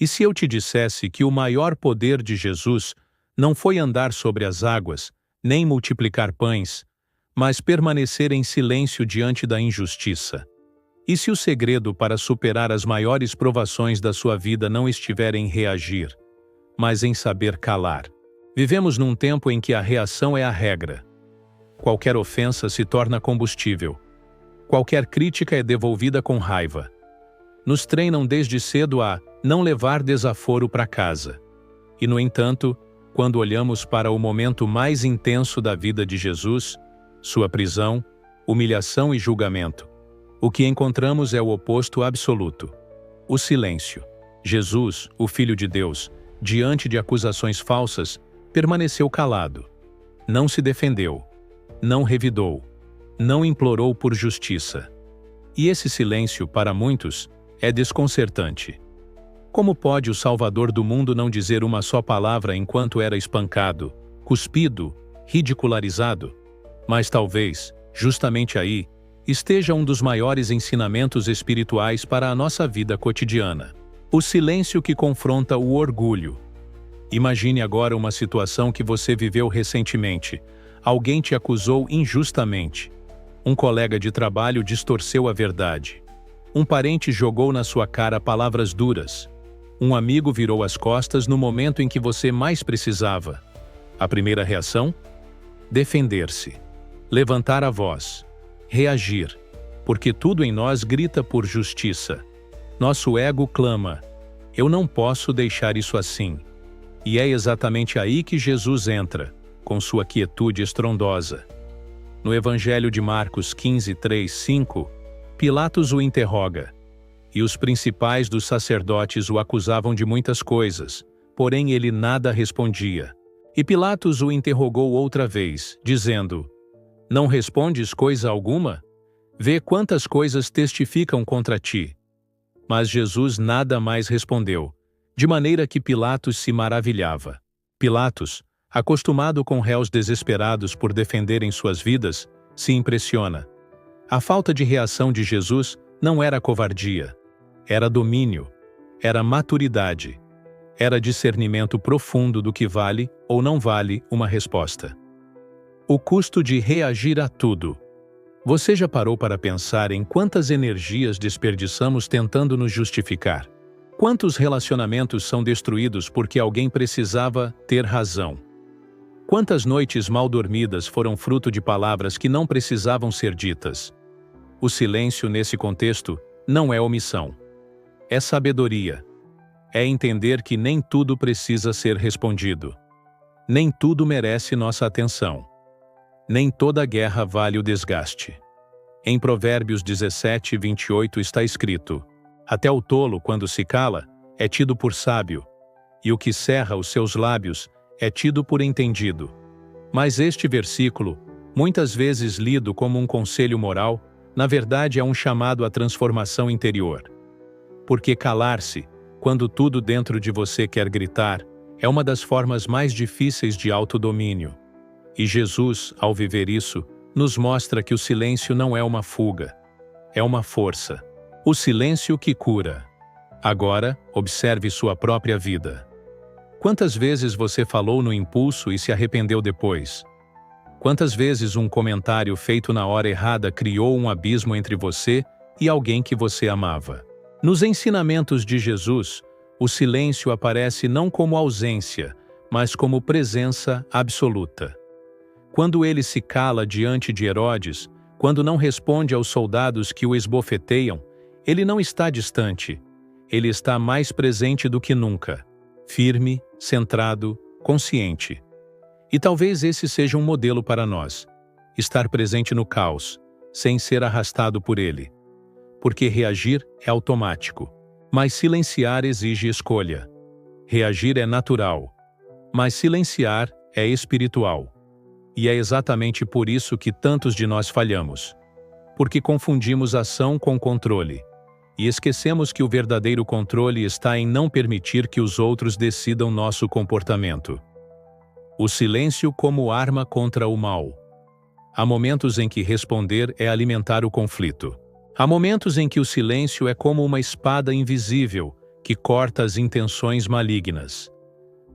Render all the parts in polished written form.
E se eu te dissesse que o maior poder de Jesus não foi andar sobre as águas, nem multiplicar pães, mas permanecer em silêncio diante da injustiça? E se o segredo para superar as maiores provações da sua vida não estiver em reagir, mas em saber calar? Vivemos num tempo em que a reação é a regra. Qualquer ofensa se torna combustível. Qualquer crítica é devolvida com raiva. Nos treinam desde cedo a não levar desaforo para casa. E, no entanto, quando olhamos para o momento mais intenso da vida de Jesus, sua prisão, humilhação e julgamento, o que encontramos é o oposto absoluto: o silêncio. Jesus, o Filho de Deus, diante de acusações falsas, permaneceu calado. Não se defendeu, não revidou, não implorou por justiça. E esse silêncio, para muitos, é desconcertante. Como pode o Salvador do mundo não dizer uma só palavra enquanto era espancado, cuspido, ridicularizado? Mas talvez, justamente aí, esteja um dos maiores ensinamentos espirituais para a nossa vida cotidiana: o silêncio que confronta o orgulho. Imagine agora uma situação que você viveu recentemente. Alguém te acusou injustamente. Um colega de trabalho distorceu a verdade. Um parente jogou na sua cara palavras duras. Um amigo virou as costas no momento em que você mais precisava. A primeira reação? Defender-se. Levantar a voz. Reagir. Porque tudo em nós grita por justiça. Nosso ego clama: eu não posso deixar isso assim. E é exatamente aí que Jesus entra, com sua quietude estrondosa. No Evangelho de Marcos 15, 3, 5, Pilatos o interroga. E os principais dos sacerdotes o acusavam de muitas coisas, porém ele nada respondia. E Pilatos o interrogou outra vez, dizendo: não respondes coisa alguma? Vê quantas coisas testificam contra ti. Mas Jesus nada mais respondeu, de maneira que Pilatos se maravilhava. Pilatos, acostumado com réus desesperados por defenderem suas vidas, se impressiona. A falta de reação de Jesus não era covardia, era domínio, era maturidade, era discernimento profundo do que vale ou não vale uma resposta. O custo de reagir a tudo. Você já parou para pensar em quantas energias desperdiçamos tentando nos justificar? Quantos relacionamentos são destruídos porque alguém precisava ter razão? Quantas noites mal dormidas foram fruto de palavras que não precisavam ser ditas? O silêncio nesse contexto não é omissão. É sabedoria. É entender que nem tudo precisa ser respondido. Nem tudo merece nossa atenção. Nem toda guerra vale o desgaste. Em Provérbios 17, 28 está escrito: até o tolo, quando se cala, é tido por sábio, e o que cerra os seus lábios é tido por entendido. Mas este versículo, muitas vezes lido como um conselho moral, na verdade é um chamado à transformação interior. Porque calar-se, quando tudo dentro de você quer gritar, é uma das formas mais difíceis de autodomínio. E Jesus, ao viver isso, nos mostra que o silêncio não é uma fuga, é uma força. O silêncio que cura. Agora, observe sua própria vida. Quantas vezes você falou no impulso e se arrependeu depois? Quantas vezes um comentário feito na hora errada criou um abismo entre você e alguém que você amava? Nos ensinamentos de Jesus, o silêncio aparece não como ausência, mas como presença absoluta. Quando ele se cala diante de Herodes, quando não responde aos soldados que o esbofeteiam, ele não está distante, ele está mais presente do que nunca, firme, centrado, consciente. E talvez esse seja um modelo para nós, estar presente no caos, sem ser arrastado por ele. Porque reagir é automático, mas silenciar exige escolha. Reagir é natural, mas silenciar é espiritual. E é exatamente por isso que tantos de nós falhamos. Porque confundimos ação com controle. E esquecemos que o verdadeiro controle está em não permitir que os outros decidam nosso comportamento. O silêncio como arma contra o mal. Há momentos em que responder é alimentar o conflito. Há momentos em que o silêncio é como uma espada invisível, que corta as intenções malignas.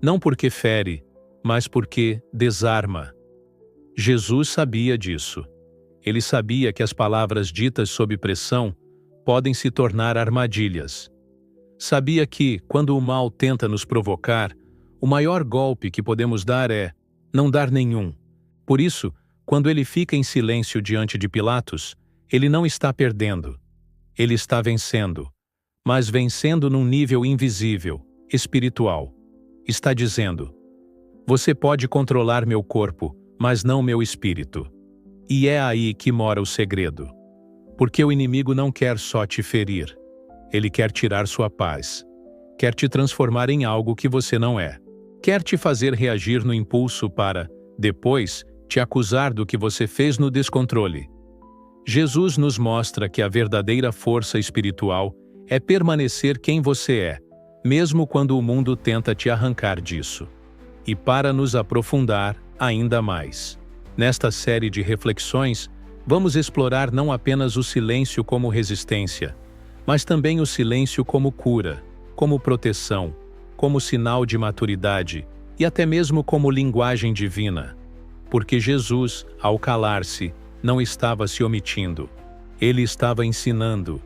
Não porque fere, mas porque desarma. Jesus sabia disso. Ele sabia que as palavras ditas sob pressão podem se tornar armadilhas. Sabia que, quando o mal tenta nos provocar, o maior golpe que podemos dar é não dar nenhum. Por isso, quando ele fica em silêncio diante de Pilatos, ele não está perdendo. Ele está vencendo. Mas vencendo num nível invisível, espiritual. Está dizendo: você pode controlar meu corpo, mas não meu espírito. E é aí que mora o segredo. Porque o inimigo não quer só te ferir. Ele quer tirar sua paz. Quer te transformar em algo que você não é. Quer te fazer reagir no impulso para, depois, te acusar do que você fez no descontrole. Jesus nos mostra que a verdadeira força espiritual é permanecer quem você é, mesmo quando o mundo tenta te arrancar disso. E para nos aprofundar ainda mais, nesta série de reflexões, vamos explorar não apenas o silêncio como resistência, mas também o silêncio como cura, como proteção, como sinal de maturidade e até mesmo como linguagem divina. Porque Jesus, ao calar-se, não estava se omitindo. Ele estava ensinando.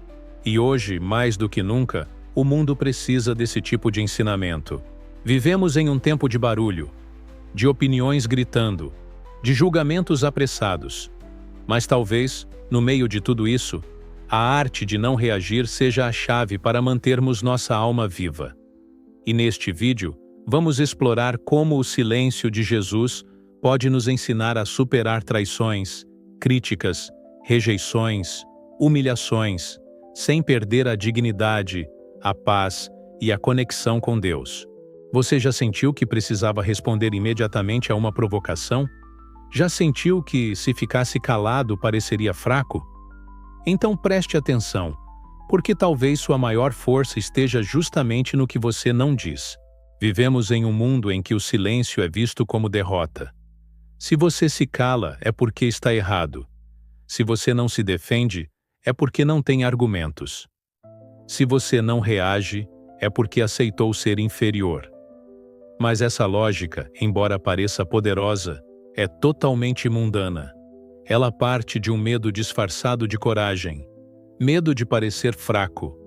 E hoje, mais do que nunca, o mundo precisa desse tipo de ensinamento. Vivemos em um tempo de barulho, de opiniões gritando, de julgamentos apressados. Mas talvez, no meio de tudo isso, a arte de não reagir seja a chave para mantermos nossa alma viva. E neste vídeo, vamos explorar como o silêncio de Jesus pode nos ensinar a superar traições, críticas, rejeições, humilhações, sem perder a dignidade, a paz e a conexão com Deus. Você já sentiu que precisava responder imediatamente a uma provocação? Já sentiu que, se ficasse calado, pareceria fraco? Então preste atenção, porque talvez sua maior força esteja justamente no que você não diz. Vivemos em um mundo em que o silêncio é visto como derrota. Se você se cala, é porque está errado. Se você não se defende, é porque não tem argumentos. Se você não reage, é porque aceitou ser inferior. Mas essa lógica, embora pareça poderosa, é totalmente mundana. Ela parte de um medo disfarçado de coragem, medo de parecer fraco,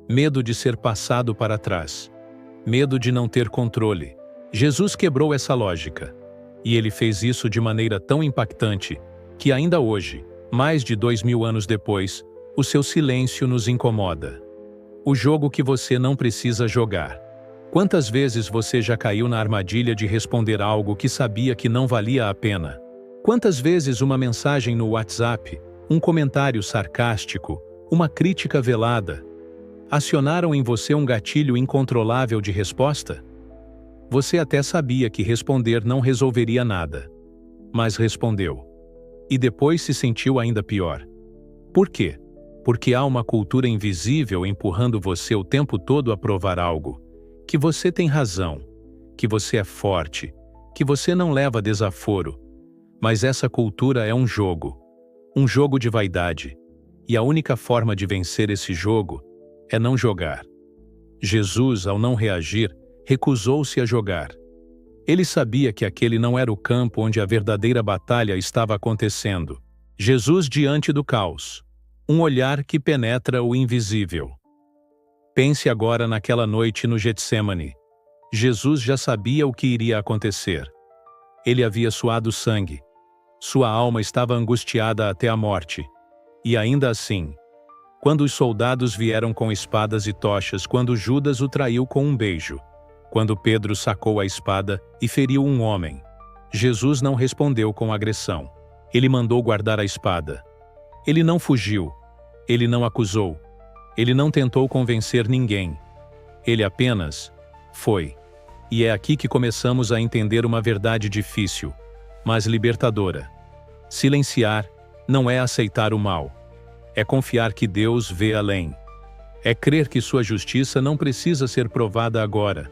medo de ser passado para trás, medo de não ter controle. Jesus quebrou essa lógica, e ele fez isso de maneira tão impactante que ainda hoje, mais de 2000 anos depois, o seu silêncio nos incomoda. O jogo que você não precisa jogar. Quantas vezes você já caiu na armadilha de responder algo que sabia que não valia a pena? Quantas vezes uma mensagem no WhatsApp, um comentário sarcástico, uma crítica velada, acionaram em você um gatilho incontrolável de resposta? Você até sabia que responder não resolveria nada, mas respondeu. E depois se sentiu ainda pior. Por quê? Porque há uma cultura invisível empurrando você o tempo todo a provar algo. Que você tem razão, que você é forte, que você não leva desaforo. Mas essa cultura é um jogo de vaidade. E a única forma de vencer esse jogo é não jogar. Jesus, ao não reagir, recusou-se a jogar. Ele sabia que aquele não era o campo onde a verdadeira batalha estava acontecendo. Jesus diante do caos. Um olhar que penetra o invisível. Pense agora naquela noite no Getsemane. Jesus já sabia o que iria acontecer. Ele havia suado sangue. Sua alma estava angustiada até a morte. E ainda assim, quando os soldados vieram com espadas e tochas, quando Judas o traiu com um beijo, quando Pedro sacou a espada e feriu um homem, Jesus não respondeu com agressão. Ele mandou guardar a espada. Ele não fugiu. Ele não acusou. Ele não tentou convencer ninguém. Ele apenas foi. E é aqui que começamos a entender uma verdade difícil, mas libertadora. Silenciar não é aceitar o mal. É confiar que Deus vê além. É crer que sua justiça não precisa ser provada agora,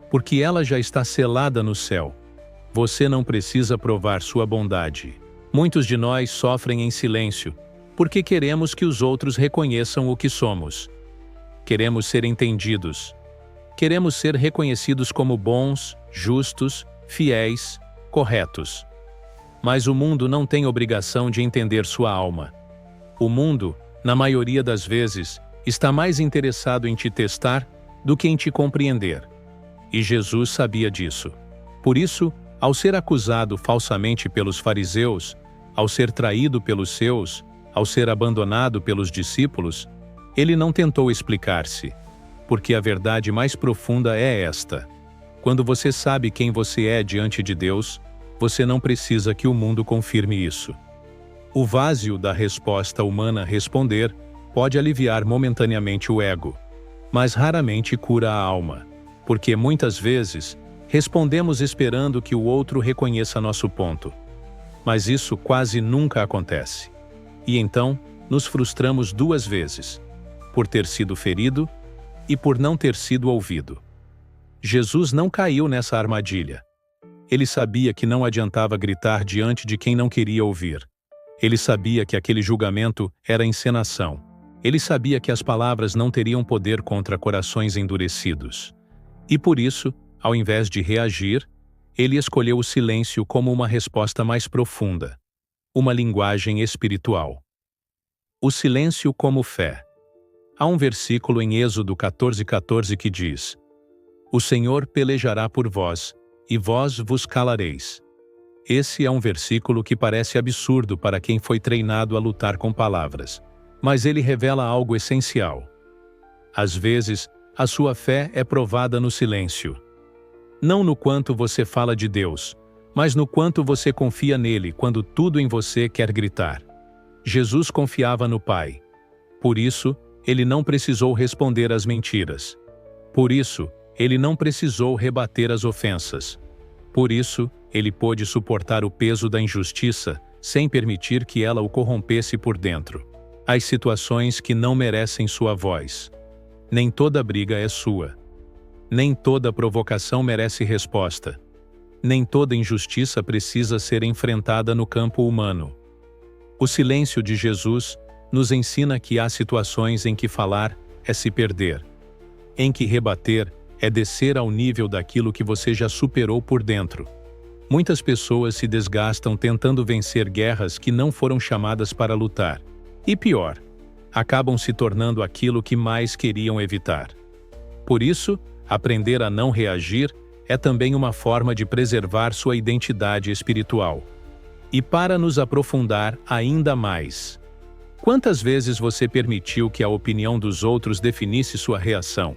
porque ela já está selada no céu. Você não precisa provar sua bondade. Muitos de nós sofrem em silêncio, porque queremos que os outros reconheçam o que somos. Queremos ser entendidos. Queremos ser reconhecidos como bons, justos, fiéis, corretos. Mas o mundo não tem obrigação de entender sua alma. O mundo, na maioria das vezes, está mais interessado em te testar do que em te compreender. E Jesus sabia disso. Por isso, ao ser acusado falsamente pelos fariseus, ao ser traído pelos seus, ao ser abandonado pelos discípulos, ele não tentou explicar-se, porque a verdade mais profunda é esta: quando você sabe quem você é diante de Deus, você não precisa que o mundo confirme isso. O vazio da resposta humana responder pode aliviar momentaneamente o ego, mas raramente cura a alma, porque muitas vezes respondemos esperando que o outro reconheça nosso ponto. Mas isso quase nunca acontece. E então, nos frustramos duas vezes, por ter sido ferido e por não ter sido ouvido. Jesus não caiu nessa armadilha. Ele sabia que não adiantava gritar diante de quem não queria ouvir. Ele sabia que aquele julgamento era encenação. Ele sabia que as palavras não teriam poder contra corações endurecidos. E por isso, ao invés de reagir, ele escolheu o silêncio como uma resposta mais profunda, uma linguagem espiritual. O silêncio como fé. Há um versículo em Êxodo 14:14 que diz: "O Senhor pelejará por vós, e vós vos calareis." Esse é um versículo que parece absurdo para quem foi treinado a lutar com palavras, mas ele revela algo essencial. Às vezes, a sua fé é provada no silêncio. Não no quanto você fala de Deus, mas no quanto você confia nele quando tudo em você quer gritar. Jesus confiava no Pai. Por isso, ele não precisou responder às mentiras. Por isso, ele não precisou rebater as ofensas. Por isso, ele pôde suportar o peso da injustiça, sem permitir que ela o corrompesse por dentro. As situações que não merecem sua voz. Nem toda briga é sua. Nem toda provocação merece resposta. Nem toda injustiça precisa ser enfrentada no campo humano. O silêncio de Jesus nos ensina que há situações em que falar é se perder, em que rebater é descer ao nível daquilo que você já superou por dentro. Muitas pessoas se desgastam tentando vencer guerras que não foram chamadas para lutar. E pior, acabam se tornando aquilo que mais queriam evitar. Por isso, aprender a não reagir é também uma forma de preservar sua identidade espiritual. E para nos aprofundar ainda mais, quantas vezes você permitiu que a opinião dos outros definisse sua reação?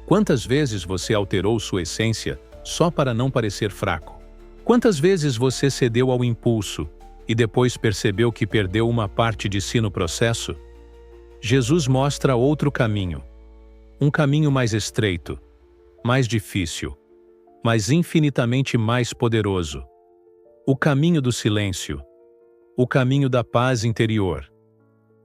Quantas vezes você alterou sua essência só para não parecer fraco? Quantas vezes você cedeu ao impulso e depois percebeu que perdeu uma parte de si no processo? Jesus mostra outro caminho. Um caminho mais estreito, mais difícil, mas infinitamente mais poderoso. O caminho do silêncio. O caminho da paz interior.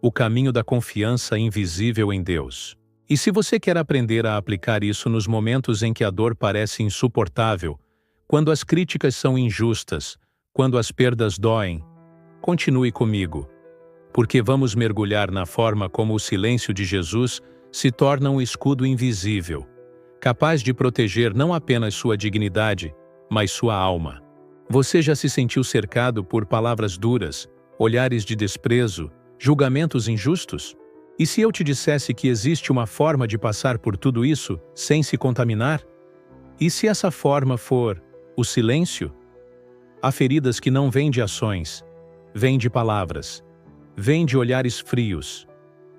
O caminho da confiança invisível em Deus. E se você quer aprender a aplicar isso nos momentos em que a dor parece insuportável, quando as críticas são injustas, quando as perdas doem, continue comigo, porque vamos mergulhar na forma como o silêncio de Jesus se torna um escudo invisível, capaz de proteger não apenas sua dignidade, mas sua alma. Você já se sentiu cercado por palavras duras, olhares de desprezo, julgamentos injustos? E se eu te dissesse que existe uma forma de passar por tudo isso sem se contaminar? E se essa forma for o silêncio? Há feridas que não vêm de ações, vêm de palavras, vêm de olhares frios,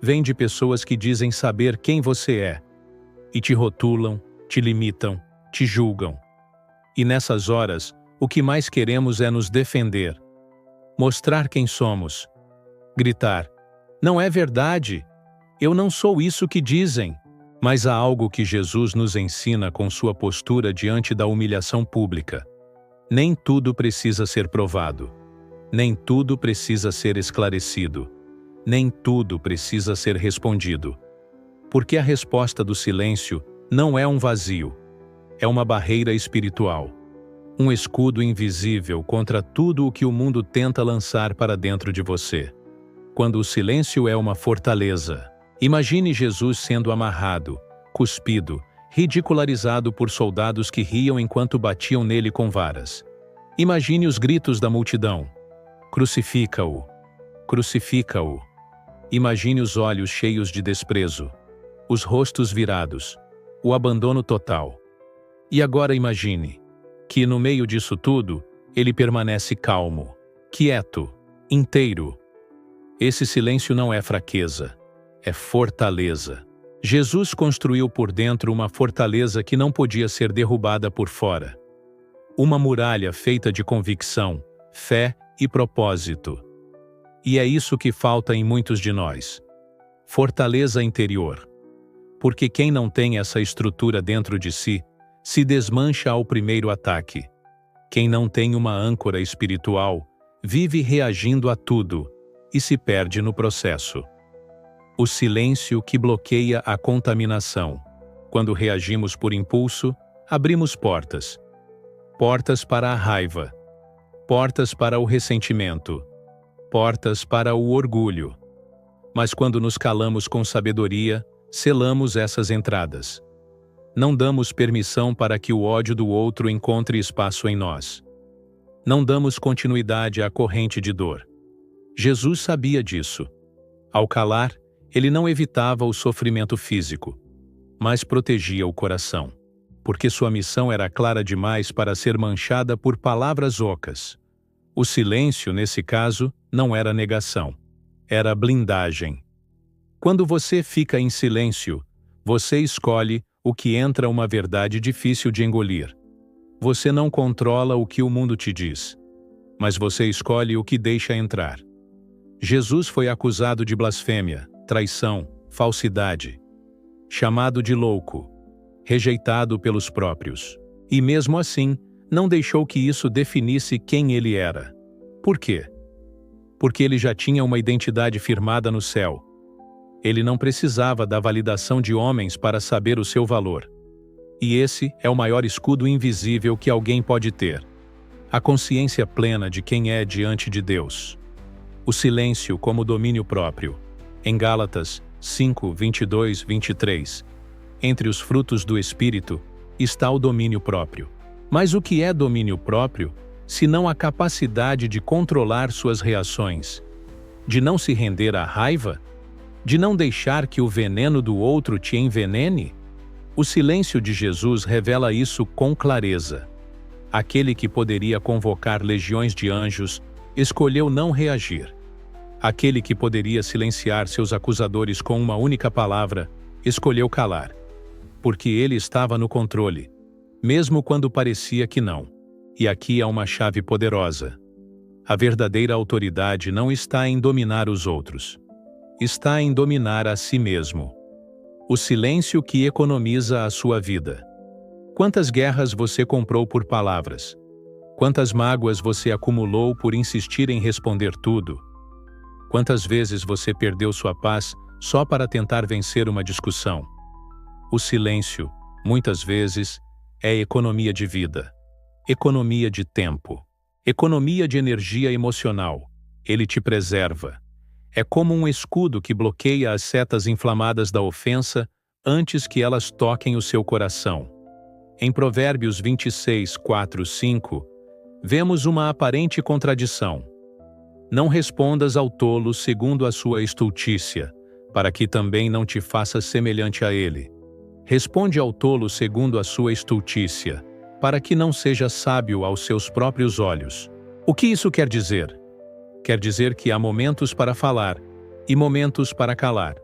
vêm de pessoas que dizem saber quem você é, e te rotulam, te limitam, te julgam. E nessas horas, o que mais queremos é nos defender, mostrar quem somos, gritar: "Não é verdade! Eu não sou isso que dizem." Mas há algo que Jesus nos ensina com sua postura diante da humilhação pública. Nem tudo precisa ser provado. Nem tudo precisa ser esclarecido. Nem tudo precisa ser respondido. Porque a resposta do silêncio não é um vazio. É uma barreira espiritual. Um escudo invisível contra tudo o que o mundo tenta lançar para dentro de você. Quando o silêncio é uma fortaleza, imagine Jesus sendo amarrado, cuspido ridicularizado por soldados que riam enquanto batiam nele com varas. Imagine os gritos da multidão: crucifica-o! Crucifica-o! Imagine os olhos cheios de desprezo, os rostos virados, o abandono total. E agora imagine que, no meio disso tudo, ele permanece calmo, quieto, inteiro. Esse silêncio não é fraqueza, é fortaleza. Jesus construiu por dentro uma fortaleza que não podia ser derrubada por fora. Uma muralha feita de convicção, fé e propósito. E é isso que falta em muitos de nós. Fortaleza interior. Porque quem não tem essa estrutura dentro de si, se desmancha ao primeiro ataque. Quem não tem uma âncora espiritual, vive reagindo a tudo e se perde no processo. O silêncio que bloqueia a contaminação. Quando reagimos por impulso, abrimos portas. Portas para a raiva. Portas para o ressentimento. Portas para o orgulho. Mas quando nos calamos com sabedoria, selamos essas entradas. Não damos permissão para que o ódio do outro encontre espaço em nós. Não damos continuidade à corrente de dor. Jesus sabia disso. Ao calar, ele não evitava o sofrimento físico, mas protegia o coração, porque sua missão era clara demais para ser manchada por palavras ocas. O silêncio, nesse caso, não era negação, era blindagem. Quando você fica em silêncio, você escolhe o que entra uma verdade difícil de engolir. Você não controla o que o mundo te diz, mas você escolhe o que deixa entrar. Jesus foi acusado de blasfêmia, traição, falsidade, chamado de louco, rejeitado pelos próprios. E mesmo assim, não deixou que isso definisse quem ele era. Por quê? Porque ele já tinha uma identidade firmada no céu. Ele não precisava da validação de homens para saber o seu valor. E esse é o maior escudo invisível que alguém pode ter: a consciência plena de quem é diante de Deus. O silêncio como domínio próprio. Em Gálatas 5, 22, 23, entre os frutos do Espírito está o domínio próprio. Mas o que é domínio próprio, senão a capacidade de controlar suas reações, de não se render à raiva, de não deixar que o veneno do outro te envenene? O silêncio de Jesus revela isso com clareza. Aquele que poderia convocar legiões de anjos, escolheu não reagir. Aquele que poderia silenciar seus acusadores com uma única palavra, escolheu calar. Porque ele estava no controle, mesmo quando parecia que não. E aqui há uma chave poderosa. A verdadeira autoridade não está em dominar os outros. Está em dominar a si mesmo. O silêncio que economiza a sua vida. Quantas guerras você comprou por palavras? Quantas mágoas você acumulou por insistir em responder tudo? Quantas vezes você perdeu sua paz só para tentar vencer uma discussão? O silêncio, muitas vezes, é economia de vida, economia de tempo, economia de energia emocional. Ele te preserva. É como um escudo que bloqueia as setas inflamadas da ofensa antes que elas toquem o seu coração. Em Provérbios 26, 4, 5, vemos uma aparente contradição. Não respondas ao tolo segundo a sua estultícia, para que também não te faças semelhante a ele. Responde ao tolo segundo a sua estultícia, para que não seja sábio aos seus próprios olhos. O que isso quer dizer? Quer dizer que há momentos para falar e momentos para calar.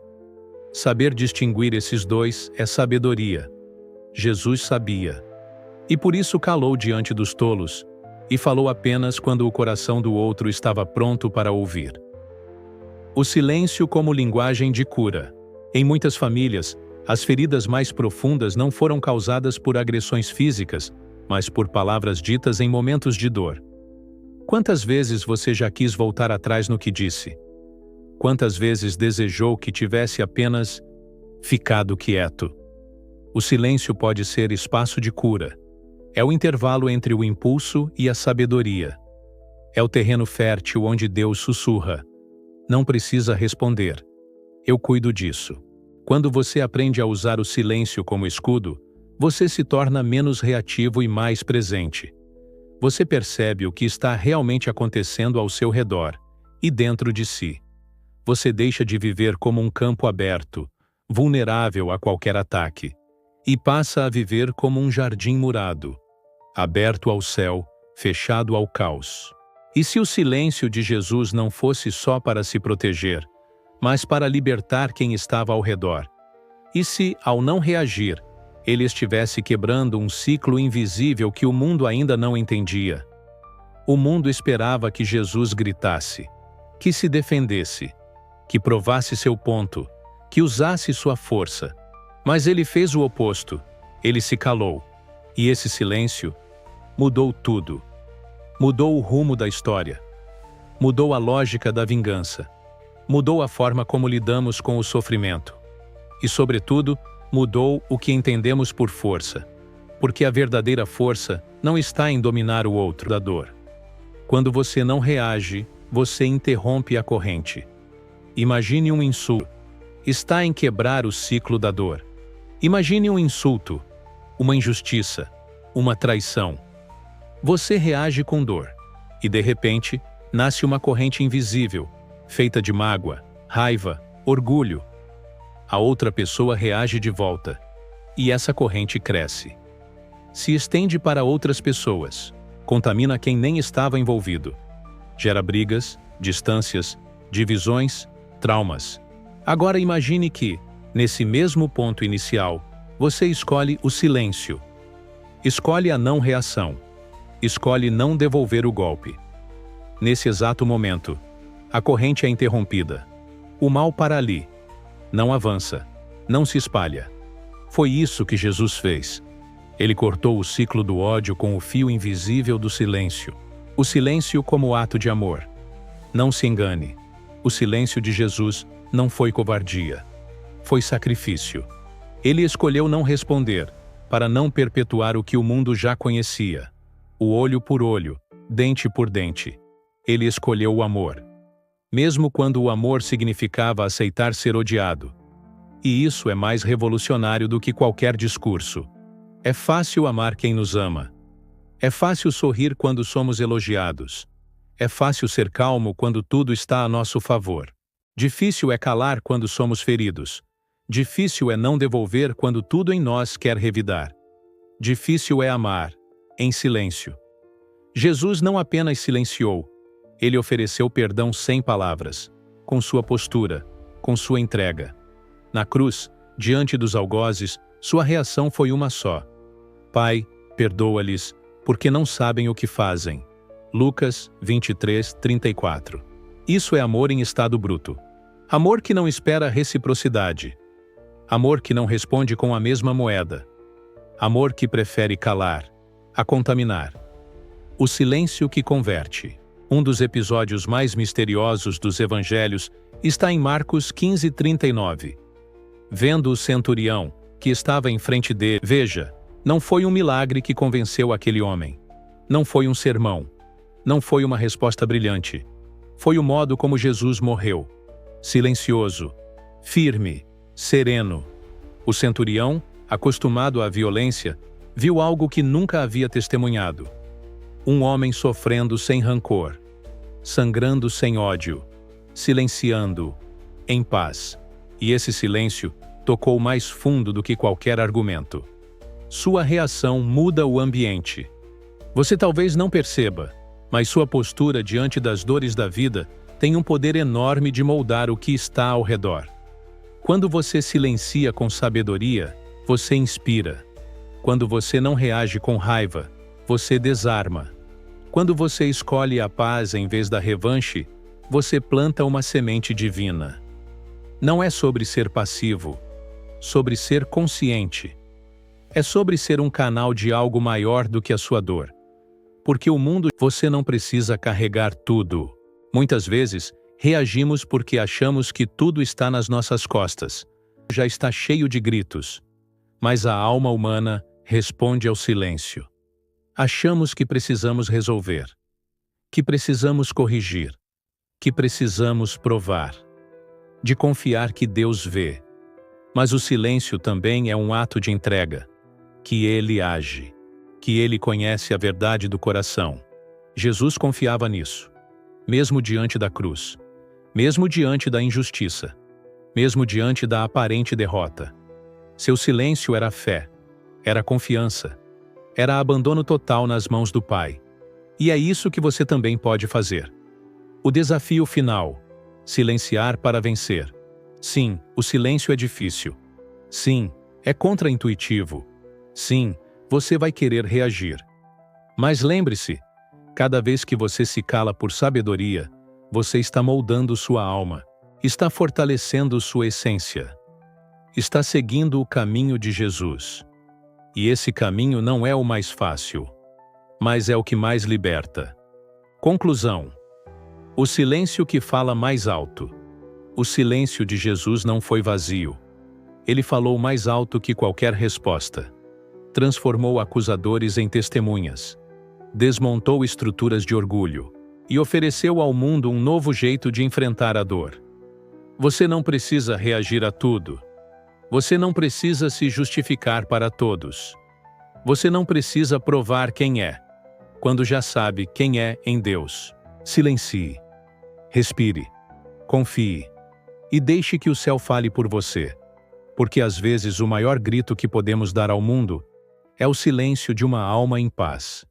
Saber distinguir esses dois é sabedoria. Jesus sabia. E por isso calou diante dos tolos, e falou apenas quando o coração do outro estava pronto para ouvir. O silêncio como linguagem de cura. Em muitas famílias, as feridas mais profundas não foram causadas por agressões físicas, mas por palavras ditas em momentos de dor. Quantas vezes você já quis voltar atrás no que disse? Quantas vezes desejou que tivesse apenas ficado quieto? O silêncio pode ser espaço de cura. É o intervalo entre o impulso e a sabedoria. É o terreno fértil onde Deus sussurra: não precisa responder. Eu cuido disso. Quando você aprende a usar o silêncio como escudo, você se torna menos reativo e mais presente. Você percebe o que está realmente acontecendo ao seu redor e dentro de si. Você deixa de viver como um campo aberto, vulnerável a qualquer ataque, e passa a viver como um jardim murado, aberto ao céu, fechado ao caos. E se o silêncio de Jesus não fosse só para se proteger, mas para libertar quem estava ao redor? E se, ao não reagir, ele estivesse quebrando um ciclo invisível que o mundo ainda não entendia? O mundo esperava que Jesus gritasse, que se defendesse, que provasse seu ponto, que usasse sua força. Mas ele fez o oposto. Ele se calou. E esse silêncio mudou tudo. Mudou o rumo da história. Mudou a lógica da vingança. Mudou a forma como lidamos com o sofrimento. E, sobretudo, mudou o que entendemos por força. Porque a verdadeira força não está em dominar o outro da dor. Quando você não reage, você interrompe a corrente. Imagine um insulto. Está em quebrar o ciclo da dor. Imagine um insulto, uma injustiça, uma traição. Você reage com dor. E, de repente, nasce uma corrente invisível, feita de mágoa, raiva, orgulho. A outra pessoa reage de volta. E essa corrente cresce. Se estende para outras pessoas. Contamina quem nem estava envolvido. Gera brigas, distâncias, divisões, traumas. Agora imagine que, nesse mesmo ponto inicial, você escolhe o silêncio. Escolhe a não reação. Escolhe não devolver o golpe. Nesse exato momento, a corrente é interrompida. O mal para ali. Não avança. Não se espalha. Foi isso que Jesus fez. Ele cortou o ciclo do ódio com o fio invisível do silêncio. O silêncio como ato de amor. Não se engane. O silêncio de Jesus não foi covardia. Foi sacrifício. Ele escolheu não responder, para não perpetuar o que o mundo já conhecia. O olho por olho, dente por dente. Ele escolheu o amor. Mesmo quando o amor significava aceitar ser odiado. E isso é mais revolucionário do que qualquer discurso. É fácil amar quem nos ama. É fácil sorrir quando somos elogiados. É fácil ser calmo quando tudo está a nosso favor. Difícil é calar quando somos feridos. Difícil é não devolver quando tudo em nós quer revidar. Difícil é amar, em silêncio. Jesus não apenas silenciou, ele ofereceu perdão sem palavras, com sua postura, com sua entrega. Na cruz, diante dos algozes, sua reação foi uma só. Pai, perdoa-lhes, porque não sabem o que fazem. Lucas 23, 34. Isso é amor em estado bruto. Amor que não espera reciprocidade. Amor que não responde com a mesma moeda. Amor que prefere calar, a contaminar. O silêncio que converte. Um dos episódios mais misteriosos dos evangelhos está em Marcos 15, 39. Vendo o centurião, que estava em frente dele, veja, não foi um milagre que convenceu aquele homem. Não foi um sermão. Não foi uma resposta brilhante. Foi o modo como Jesus morreu. Silencioso, firme, sereno. O centurião, acostumado à violência, viu algo que nunca havia testemunhado. Um homem sofrendo sem rancor, sangrando sem ódio, silenciando, em paz. E esse silêncio tocou mais fundo do que qualquer argumento. Sua reação muda o ambiente. Você talvez não perceba, mas sua postura diante das dores da vida tem um poder enorme de moldar o que está ao redor. Quando você silencia com sabedoria, você inspira. Quando você não reage com raiva, você desarma. Quando você escolhe a paz em vez da revanche, você planta uma semente divina. Não é sobre ser passivo, sobre ser consciente. É sobre ser um canal de algo maior do que a sua dor. Porque o mundo, você não precisa carregar tudo. Muitas vezes, reagimos porque achamos que tudo está nas nossas costas. Já está cheio de gritos. Mas a alma humana responde ao silêncio. Achamos que precisamos resolver, que precisamos corrigir, que precisamos provar, de confiar que Deus vê. Mas o silêncio também é um ato de entrega, que Ele age, que Ele conhece a verdade do coração. Jesus confiava nisso, mesmo diante da cruz, mesmo diante da injustiça, mesmo diante da aparente derrota. Seu silêncio era fé, era confiança, era abandono total nas mãos do Pai. E é isso que você também pode fazer. O desafio final: silenciar para vencer. Sim, o silêncio é difícil. Sim, é contraintuitivo. Sim, você vai querer reagir. Mas lembre-se, cada vez que você se cala por sabedoria, você está moldando sua alma, está fortalecendo sua essência, está seguindo o caminho de Jesus. E esse caminho não é o mais fácil, mas é o que mais liberta. Conclusão: o silêncio que fala mais alto. O silêncio de Jesus não foi vazio. Ele falou mais alto que qualquer resposta. Transformou acusadores em testemunhas. Desmontou estruturas de orgulho e ofereceu ao mundo um novo jeito de enfrentar a dor. Você não precisa reagir a tudo. Você não precisa se justificar para todos. Você não precisa provar quem é, quando já sabe quem é em Deus. Silencie. Respire. Confie. E deixe que o céu fale por você. Porque às vezes o maior grito que podemos dar ao mundo é o silêncio de uma alma em paz.